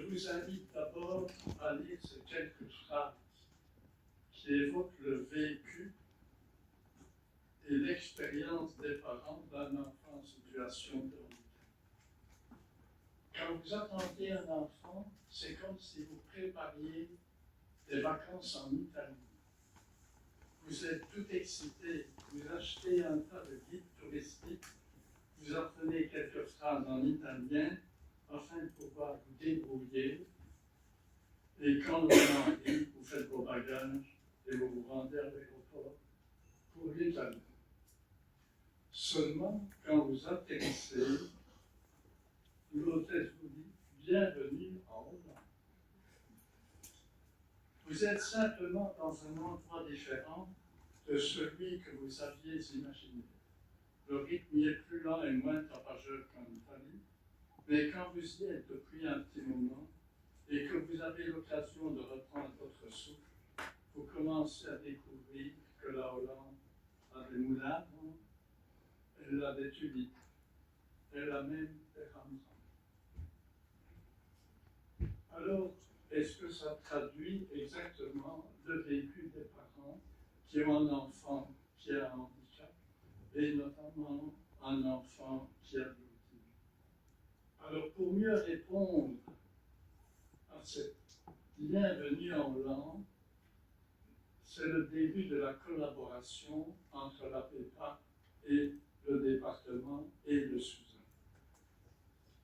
vous invite d'abord à lire ces quelques phrases qui évoquent le vécu et l'expérience des parents d'un enfant en situation de handicap. Quand vous attendez un enfant, c'est comme si vous prépariez des vacances en Italie. Vous êtes tout excité, vous achetez un tas de guides touristiques, vous apprenez quelques phrases en italien afin de pouvoir vous débrouiller. Et quand le moment arrive, vous faites vos bagages et vous vous rendez à l'aéroport pour l'Italie. Seulement, quand vous atterrissez, l'hôtesse vous dit « Bienvenue en Hollande ». Vous êtes simplement dans un endroit différent de celui que vous aviez imaginé. Le rythme y est plus lent et moins tapageux qu'en Italie, mais quand vous y êtes depuis un petit moment et que vous avez l'occasion de reprendre votre souffle, vous commencez à découvrir que la Hollande a des moulins, elle a des tulipes, elle a même des rhambrams. Alors, est-ce que ça traduit exactement le vécu des parents qui ont un enfant qui a un handicap et notamment un enfant qui a de l'autisme? Alors, pour mieux répondre à cette bienvenue en Hollande, c'est le début de la collaboration entre la PEPA et le département et le SUSAM.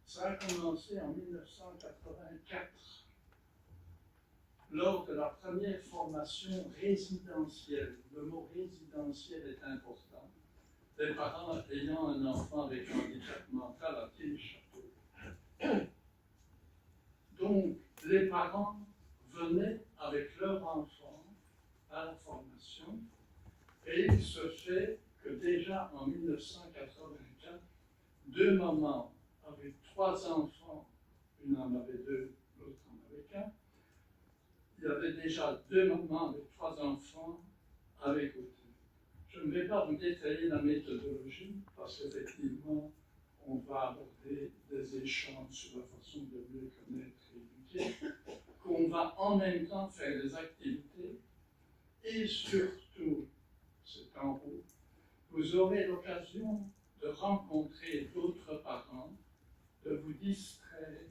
Ça a commencé en 1984, lors de la première formation résidentielle. Le mot résidentiel est important. Les parents ayant un enfant avec un handicap mental à Téléchâteau. Donc, les parents venaient avec leur enfant à la formation et il se fait que déjà en 1984, deux mamans avec trois enfants, une en avait deux, l'autre en avait qu'un, il y avait déjà deux mamans avec trois enfants avec autisme. Je ne vais pas vous détailler la méthodologie parce qu'effectivement, on va aborder des échanges sur la façon de mieux connaître et éduquer, qu'on va en même temps faire des activités et surtout, c'est en haut, vous aurez l'occasion de rencontrer d'autres parents, de vous distraire,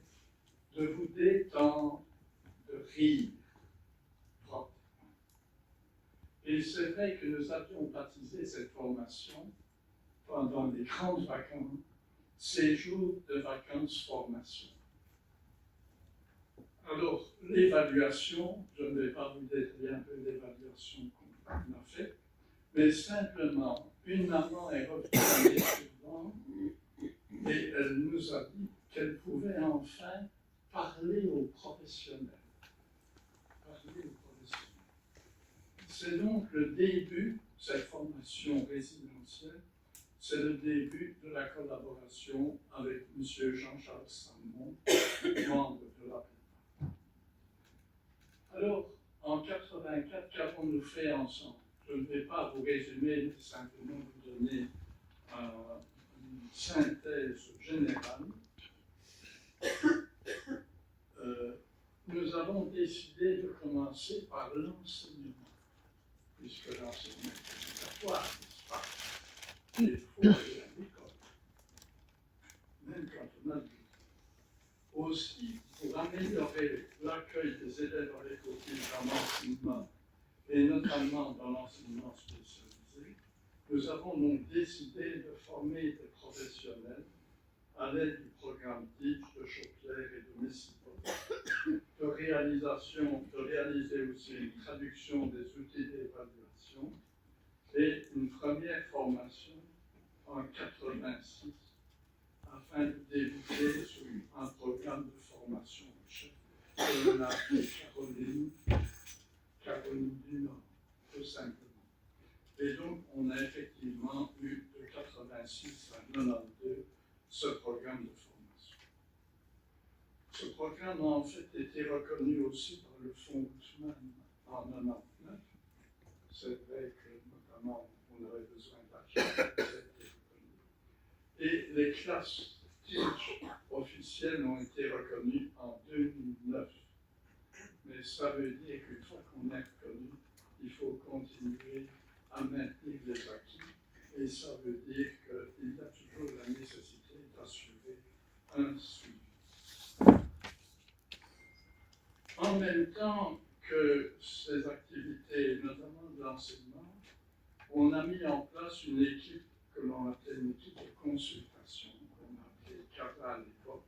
de vous détendre, de rire. Et c'est vrai que nous avions baptisé cette formation pendant les grandes vacances, séjour de vacances formation. Alors, l'évaluation, je ne vais pas vous détailler un peu l'évaluation qu'on a faite, mais simplement, une maman est revenue l'année suivante et elle nous a dit qu'elle pouvait enfin parler aux professionnels. C'est donc le début, cette formation résidentielle, c'est le début de la collaboration avec M. Jean-Charles Salmon, membre de la PEPA. Alors, en 1984, qu'avons-nous fait ensemble? Je ne vais pas vous résumer, mais simplement vous donner une synthèse générale. Nous avons décidé de commencer par l'enseignement, puisque l'enseignement est obligatoire, n'est-ce pas? Il faut aller à l'école, même quand on a le temps. Aussi, pour améliorer l'accueil des élèves avec autisme dans l'enseignement, et notamment dans l'enseignement spécialisé, nous avons donc décidé de former des professionnels à l'aide du programme TIF de Chauclair et de Messipol, de réaliser aussi une traduction des outils d'évaluation et une première formation en 1986 afin de déboucher sur un programme de formation en chef de la Caroline du Nord, tout simplement. Et donc, on a effectivement eu de 1986 à 1992 ce programme de formation. Ce programme a en fait été reconnu aussi par le Fonds Guzman en 1999. C'est vrai que, notamment, on aurait besoin d'argent. Et les classes titres officiels ont été reconnus en 2009. Mais ça veut dire qu'une fois qu'on est reconnu, il faut continuer à maintenir les acquis. Et ça veut dire qu'il y a toujours la nécessité d'assurer un suivi. En même temps que ces activités, notamment de l'enseignement, on a mis en place une équipe que l'on appelait une équipe de consultation, qu'on a appelée CAPA à l'époque,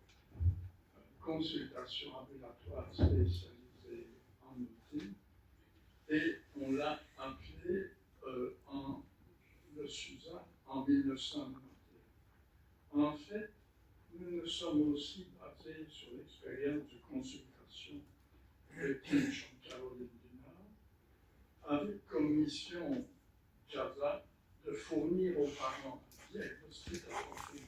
consultation ambulatoire spécialisée en outils, et on l'a appelée le SUSA en 1991. En fait, nous nous sommes aussi basés sur l'expérience de consultation de Kinch en Caroline du Nord, avec comme mission CASA de fournir aux parents un diagnostic approfondi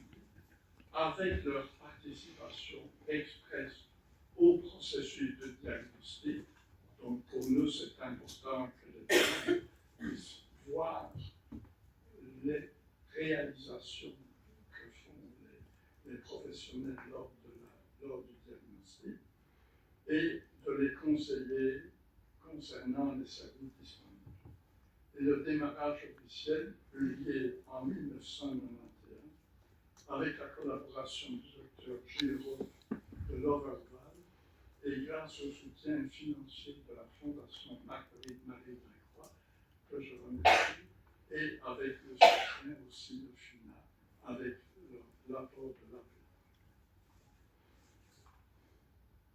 avec leur participation expresse au processus de diagnostic. Donc pour nous, c'est important que les parents puissent voir les réalisations que font les professionnels lors du diagnostic et de les conseiller concernant les services disponibles. Et le démarrage officiel eut lieu en 1991 avec la collaboration du docteur Gilles Roth de l'Overval et grâce au soutien financier de la Fondation Marguerite-Marie Lacroix, que je remercie, et avec le soutien aussi de FINA, avec l'apport de la.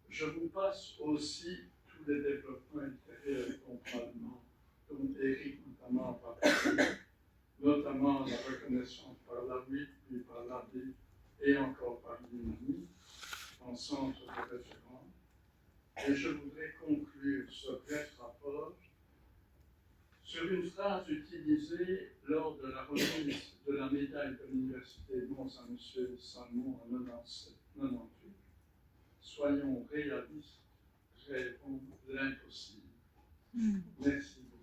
Je vous passe aussi tous les développements intérieurs et complètement, dont Eric notamment va parler, notamment la reconnaissance par la WIC, puis par l'AD et encore par l'UNAMI en centre de référence. Et je voudrais conclure ce bref rapport sur une phrase utilisée lors de la remise de la médaille de l'Université de Mons à M. Salmon en 1998. Soyons réalistes, rêvons l'impossible. Merci beaucoup.